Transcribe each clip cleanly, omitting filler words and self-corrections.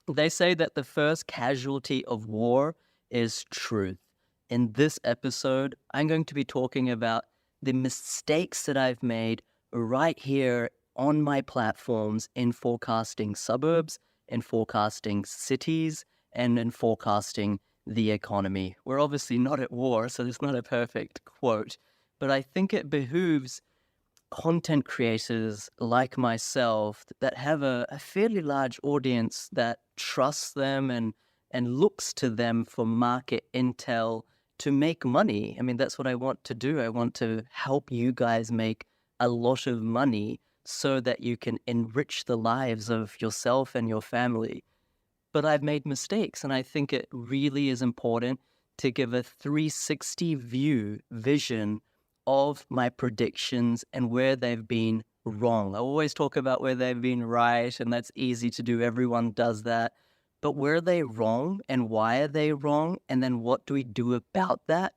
They say that the first casualty of war is truth. In this episode, I'm going to be talking about the mistakes that I've made right here on my platforms in forecasting suburbs, in forecasting cities, and in forecasting the economy. We're obviously not at war, so it's not a perfect quote, but I think it behooves content creators like myself that have a fairly large audience that trusts them and looks to them for market intel to make money. I mean, that's what I want to do. I want to help you guys make a lot of money so that you can enrich the lives of yourself and your family. But I've made mistakes, and I think it really is important to give a 360 vision of my predictions and where they've been wrong. I always talk about where they've been right, and that's easy to do. Everyone does that. But where are they wrong, and why are they wrong? And then what do we do about that?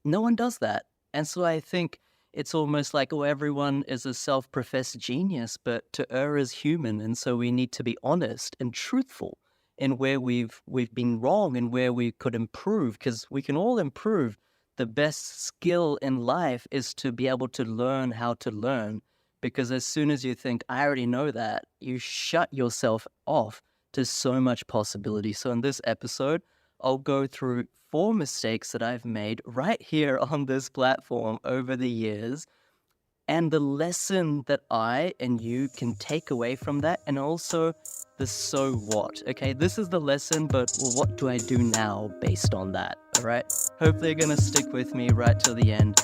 No one does that. And so I think it's almost like, oh, everyone is a self-professed genius, but to err is human. And so we need to be honest and truthful in where we've been wrong and where we could improve, because we can all improve. The best skill in life is to be able to learn how to learn, because as soon as you think, I already know that, you shut yourself off to so much possibility. So in this episode, I'll go through 4 mistakes that I've made right here on this platform over the years, and the lesson that I and you can take away from that, and also the so what. Okay, this is the lesson, but what do I do now based on that? All right, hopefully you're going to stick with me right till the end.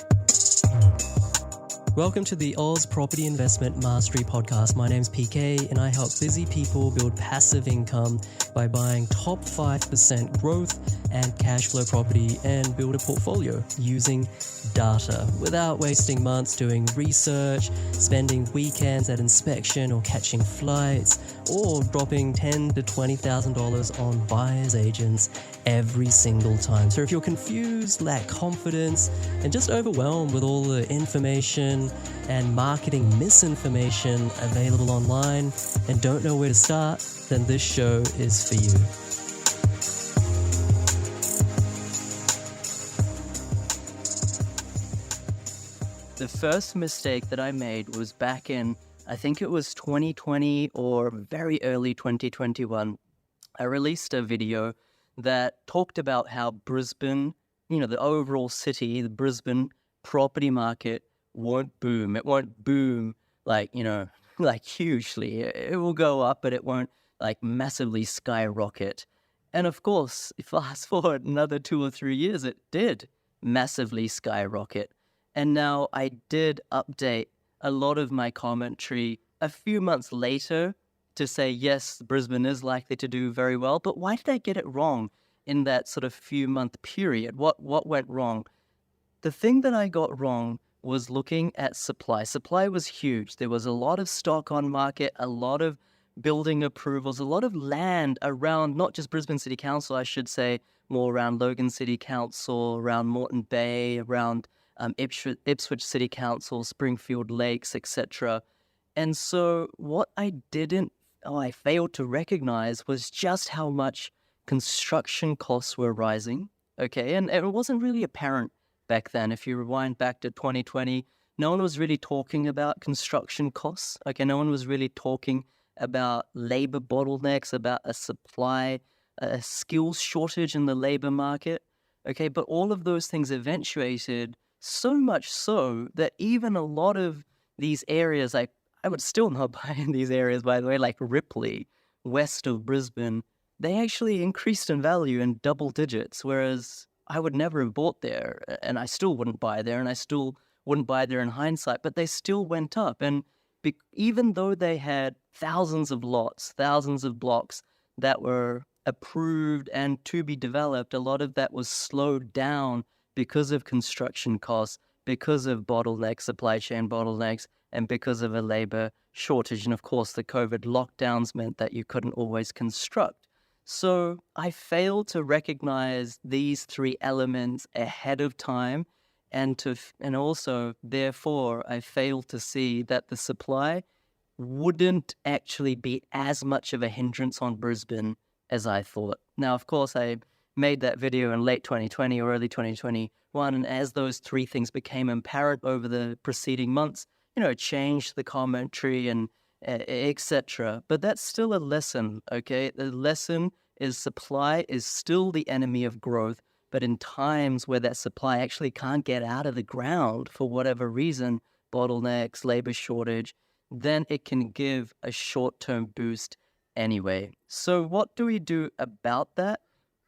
Welcome to the Oz Property Investment Mastery Podcast. My name's PK and I help busy people build passive income by buying top 5% growth and cash flow property and build a portfolio using data without wasting months doing research, spending weekends at inspection or catching flights, or dropping $10,000 to $20,000 on buyer's agents every single time. So if you're confused, lack confidence, and just overwhelmed with all the information and marketing misinformation available online and don't know where to start, then this show is for you. The first mistake that I made was back in, I think it was 2020 or very early 2021. I released a video that talked about how Brisbane, the overall city, the Brisbane property market won't boom. It won't boom like hugely. It will go up, but it won't like massively skyrocket. And of course, fast forward another 2 or 3 years, it did massively skyrocket. And now I did update a lot of my commentary a few months later to say, yes, Brisbane is likely to do very well. But why did I get it wrong in that sort of few month period? What went wrong? The thing that I got wrong was looking at supply. Supply was huge. There was a lot of stock on market, a lot of building approvals, a lot of land around, not just Brisbane City Council, I should say, more around Logan City Council, around Moreton Bay, around Ipswich City Council, Springfield Lakes, etc. And so what I failed to recognize was just how much construction costs were rising, okay? And it wasn't really apparent back then. If you rewind back to 2020, no one was really talking about construction costs, okay? No one was really talking about labor bottlenecks, about a skills shortage in the labor market, okay? But all of those things eventuated so much so that even a lot of these areas, like I would still not buy in these areas, by the way, like Ripley, west of Brisbane, they actually increased in value in double digits, whereas I would never have bought there, and I still wouldn't buy there, and I still wouldn't buy there in hindsight, but they still went up. And even though they had thousands of lots, thousands of blocks that were approved and to be developed, a lot of that was slowed down because of construction costs, because of bottlenecks, supply chain bottlenecks, and because of a labor shortage. And of course, the COVID lockdowns meant that you couldn't always construct. So I failed to recognize these 3 elements ahead of time, and also, therefore, I failed to see that the supply wouldn't actually be as much of a hindrance on Brisbane as I thought. Now, of course, I made that video in late 2020 or early 2021, and as those three things became apparent over the preceding months, changed the commentary and etc. But that's still a lesson, okay? The lesson is supply is still the enemy of growth, but in times where that supply actually can't get out of the ground for whatever reason, bottlenecks, labor shortage, then it can give a short-term boost anyway. So what do we do about that?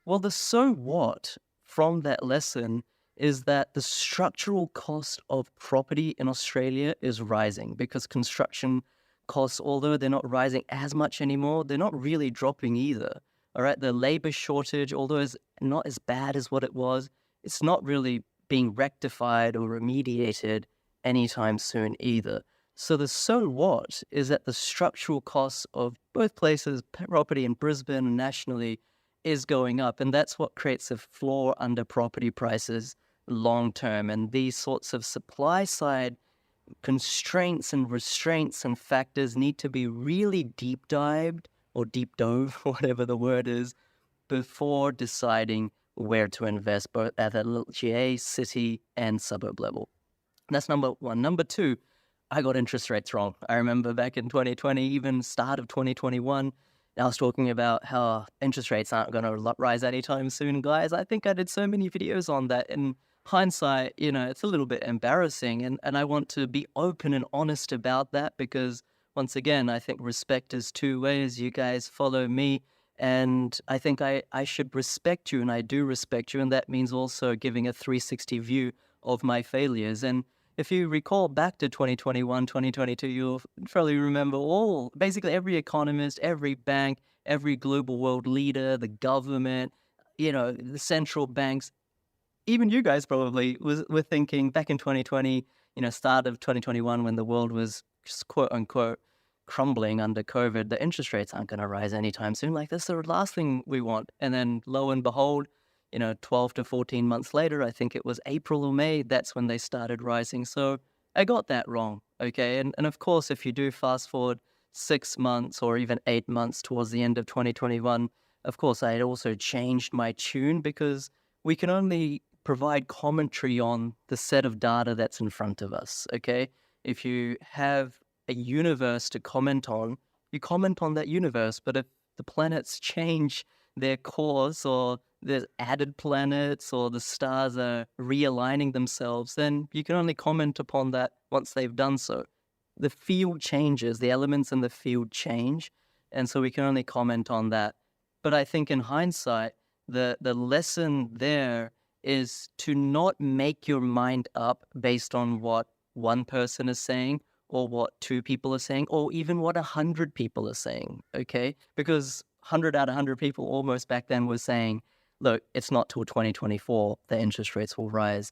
Well, the so what from that lesson is that the structural cost of property in Australia is rising because construction costs, although they're not rising as much anymore, they're not really dropping either. All right, the labor shortage, although it's not as bad as what it was, it's not really being rectified or remediated anytime soon either. So the so what is that the structural costs of both places, property in Brisbane and nationally, is going up. And that's what creates a floor under property prices long term. And these sorts of supply side constraints and restraints and factors need to be really deep dived or deep dove, whatever the word is, before deciding where to invest, both at the GA, city, and suburb level. That's number one. Number two, I got interest rates wrong. I remember back in 2020, even start of 2021, I was talking about how interest rates aren't going to rise anytime soon, guys. I think I did so many videos on that. In hindsight, it's a little bit embarrassing. And I want to be open and honest about that because, once again, I think respect is two ways. You guys follow me. And I think I should respect you, and I do respect you. And that means also giving a 360 view of my failures. And if you recall back to 2021, 2022, you'll probably remember basically every economist, every bank, every global world leader, the government, the central banks, even you guys probably were thinking back in 2020, start of 2021 when the world was just quote unquote crumbling under COVID, the interest rates aren't going to rise anytime soon. Like, that's the last thing we want. And then lo and behold, 12 to 14 months later, I think it was April or May, that's when they started rising. So I got that wrong, okay? And of course, if you do fast forward 6 months or even 8 months towards the end of 2021, of course, I had also changed my tune because we can only provide commentary on the set of data that's in front of us, okay? If you have a universe to comment on, you comment on that universe. But if the planets change their course, or there's added planets, or the stars are realigning themselves, then you can only comment upon that once they've done so. The field changes, the elements in the field change, and so we can only comment on that. But I think in hindsight, the lesson there is to not make your mind up based on what one person is saying, or what 2 people are saying, or even what 100 people are saying, okay? Because 100 out of 100 people almost back then were saying, look, it's not till 2024 that interest rates will rise.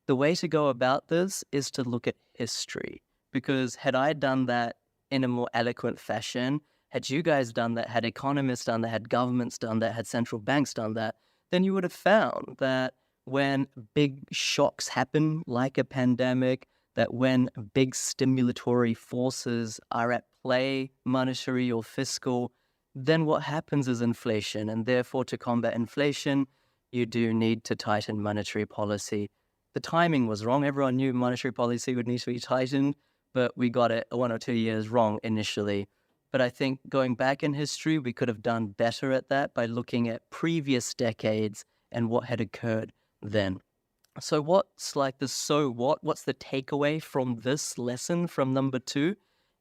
The way to go about this is to look at history, because had I done that in a more eloquent fashion, had you guys done that, had economists done that, had governments done that, had central banks done that, then you would have found that when big shocks happen, like a pandemic, that when big stimulatory forces are at play, monetary or fiscal, then what happens is inflation. And therefore, to combat inflation, you do need to tighten monetary policy. The timing was wrong. Everyone knew monetary policy would need to be tightened, but we got it 1 or 2 years wrong initially. But I think going back in history, we could have done better at that by looking at previous decades and what had occurred then. So what's like the so what? What's the takeaway from this lesson from number 2?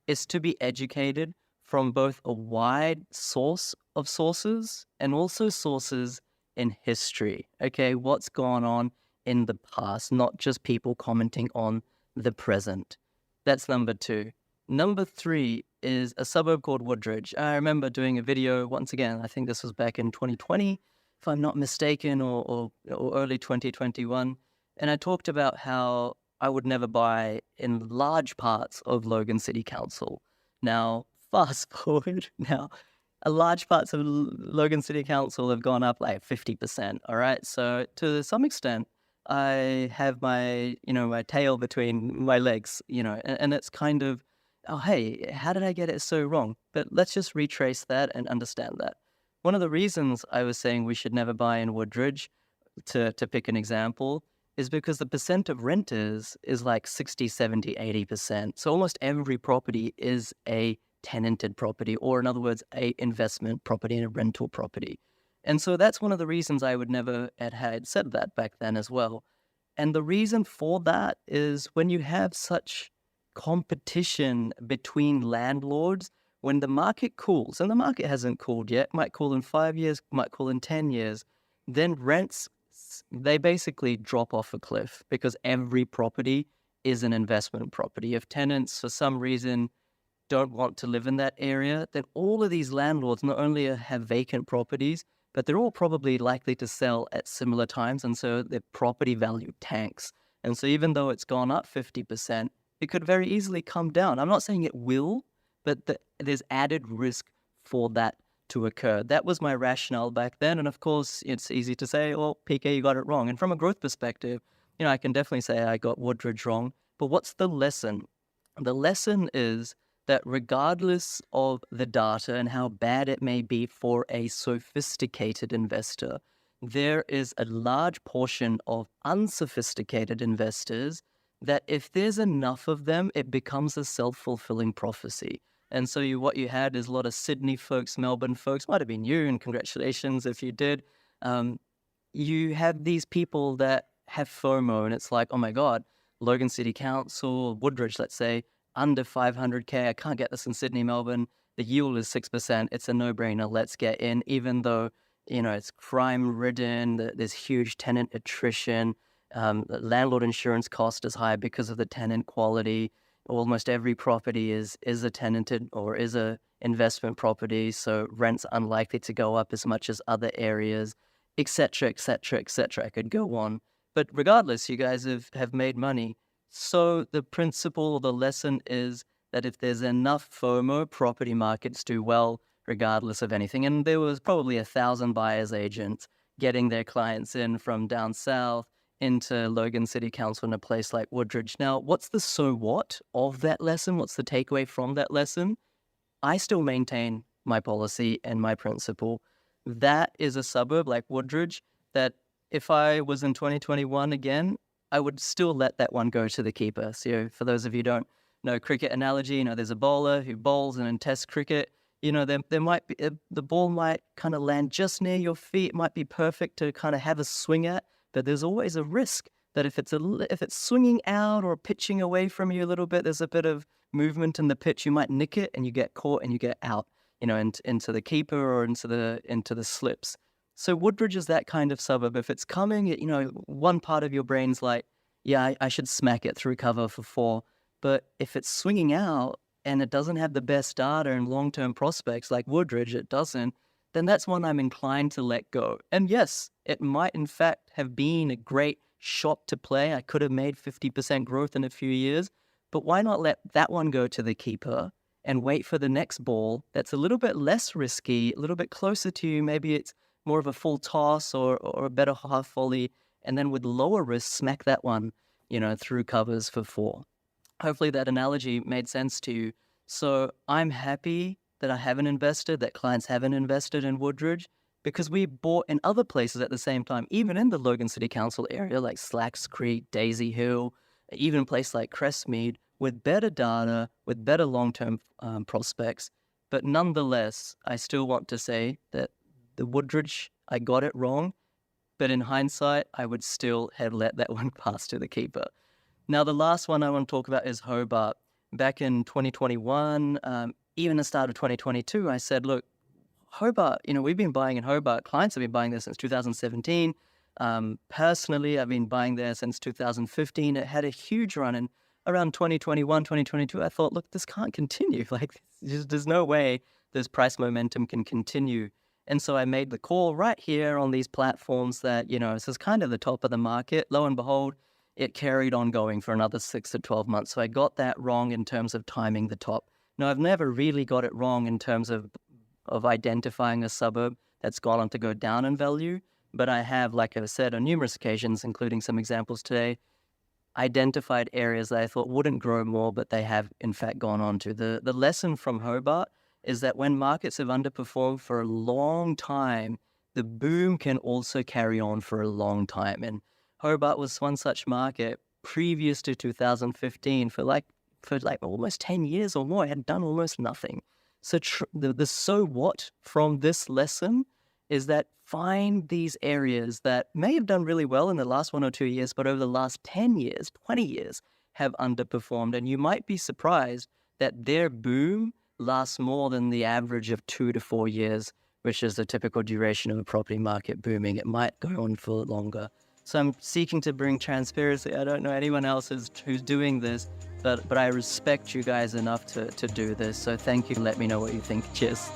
Is to be educated from both a wide source of sources and also sources in history. Okay, what's gone on in the past, not just people commenting on the present. That's number 2. Number 3 is a suburb called Woodridge. I remember doing a video, once again, I think this was back in 2020, if I'm not mistaken, or early 2021. And I talked about how I would never buy in large parts of Logan City Council. Now, fast forward, now, large parts of Logan City Council have gone up like 50%, all right? So to some extent, I have my, my tail between my legs, and it's kind of, oh, hey, how did I get it so wrong? But let's just retrace that and understand that. one of the reasons I was saying we should never buy in Woodridge, to pick an example, is because the percent of renters is like 60, 70, 80%. So almost every property is a tenanted property, or in other words, a investment property and a rental property. And so that's one of the reasons I would never have had said that back then as well. And the reason for that is when you have such competition between landlords, when the market cools, and the market hasn't cooled yet, might cool in 5 years, might cool in 10 years, then rents, they basically drop off a cliff because every property is an investment property. If tenants, for some reason, don't want to live in that area, then all of these landlords not only have vacant properties, but they're all probably likely to sell at similar times. And so their property value tanks. And so even though it's gone up 50%, it could very easily come down. I'm not saying it will, but there's added risk for that to occur. That was my rationale back then. And of course, it's easy to say, well, PK, you got it wrong. And from a growth perspective, I can definitely say I got Woodridge wrong. But what's the lesson? The lesson is that regardless of the data and how bad it may be for a sophisticated investor, there is a large portion of unsophisticated investors that if there's enough of them, it becomes a self-fulfilling prophecy. And so what you had is a lot of Sydney folks, Melbourne folks, might have been you, and congratulations if you did. You have these people that have FOMO, and it's like, oh my God, Logan City Council, Woodridge, let's say, under 500K, I can't get this in Sydney, Melbourne. The yield is 6%. It's a no-brainer. Let's get in, even though, it's crime-ridden. There's huge tenant attrition. The landlord insurance cost is high because of the tenant quality. Almost every property is a tenanted or is a investment property, so rent's unlikely to go up as much as other areas, etc., etc., etc. I could go on. But regardless, you guys have made money. So the principle, the lesson is that if there's enough FOMO, property markets do well regardless of anything. And there was probably 1,000 buyers agents getting their clients in from down south into Logan City Council in a place like Woodridge. Now, what's the so what of that lesson? What's the takeaway from that lesson? I still maintain my policy and my principle. That is a suburb like Woodridge that if I was in 2021 again, I would still let that one go to the keeper. So for those of you who don't know cricket analogy, there's a bowler who bowls and in test cricket, there might be, the ball might kind of land just near your feet. It might be perfect to kind of have a swing at, but there's always a risk that if it's swinging out or pitching away from you a little bit, there's a bit of movement in the pitch, you might nick it and you get caught and you get out, into the keeper or into the slips. So Woodridge is that kind of suburb. If it's coming, one part of your brain's like, yeah, I should smack it through cover for 4. But if it's swinging out and it doesn't have the best data and long-term prospects like Woodridge, it doesn't, then that's one I'm inclined to let go. And yes, it might in fact have been a great shot to play. I could have made 50% growth in a few years, but why not let that one go to the keeper and wait for the next ball that's a little bit less risky, a little bit closer to you. Maybe it's more of a full toss or a better half volley, and then with lower risk, smack that one, through covers for 4. Hopefully that analogy made sense to you. So I'm happy that I haven't invested, that clients haven't invested in Woodridge, because we bought in other places at the same time, even in the Logan City Council area, like Slacks Creek, Daisy Hill, even a place like Crestmead, with better data, with better long-term prospects. But nonetheless, I still want to say that the Woodridge, I got it wrong, but in hindsight, I would still have let that one pass to the keeper. Now, the last one I want to talk about is Hobart. Back in 2021, even the start of 2022, I said, look, Hobart, we've been buying in Hobart. Clients have been buying there since 2017. Personally, I've been buying there since 2015. It had a huge run in around 2021, 2022. I thought, look, this can't continue. Like, there's no way this price momentum can continue. And so I made the call right here on these platforms that, this is kind of the top of the market. Lo and behold, it carried on going for another 6 to 12 months. So I got that wrong in terms of timing the top. Now, I've never really got it wrong in terms of identifying a suburb that's gone on to go down in value. But I have, like I said, on numerous occasions, including some examples today, identified areas that I thought wouldn't grow more, but they have in fact gone on to. The lesson from Hobart is that when markets have underperformed for a long time, the boom can also carry on for a long time. And Hobart was one such market previous to 2015 for like almost 10 years or more. It had done almost nothing. So the so what from this lesson is that find these areas that may have done really well in the last 1 or 2 years, but over the last 10 years, 20 years have underperformed. And you might be surprised that their boom lasts more than the average of 2 to 4 years, which is the typical duration of a property market booming. It might go on for longer. So I'm seeking to bring transparency. I don't know anyone else who's doing this, but I respect you guys enough to do this. So thank you. Let me know what you think. Cheers.